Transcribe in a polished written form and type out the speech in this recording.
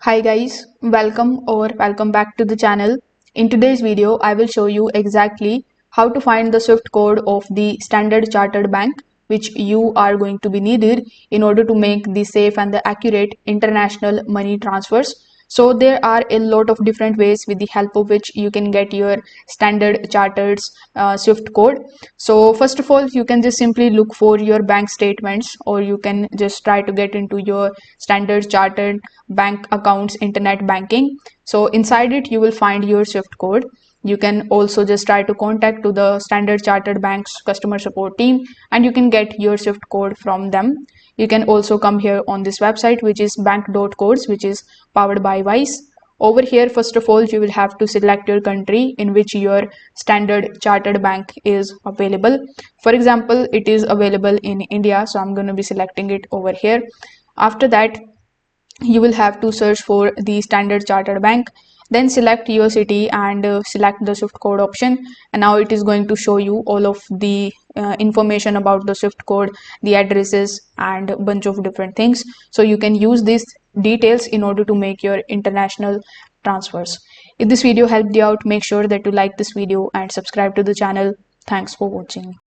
Hi guys, welcome back to the channel. In today's video, I will show you exactly how to find the SWIFT code of the Standard Chartered Bank which you are going to be needed in order to make the safe and the accurate international money transfers. So there are a lot of different ways with the help of which you can get your Standard Chartered's SWIFT code. So first of all, you can just simply look for your bank statements, or you can just try to get into your Standard Chartered bank accounts internet banking. So inside it, you will find your SWIFT code. You can also just try to contact to the Standard Chartered Bank's customer support team, and you can get your SWIFT code from them. You can also come here on this website, which is bank.codes, which is powered by Wise. Over here, first of all, you will have to select your country in which your Standard Chartered Bank is available. For example, it is available in India, so I'm going to be selecting it over here. After that, you will have to search for the Standard Chartered Bank, then select your city and select the SWIFT code option, and now it is going to show you all of the information about the SWIFT code, the addresses, and a bunch of different things. So you can use these details in order to make your international transfers. If this video helped you out, make sure that you like this video and subscribe to the channel. Thanks for watching.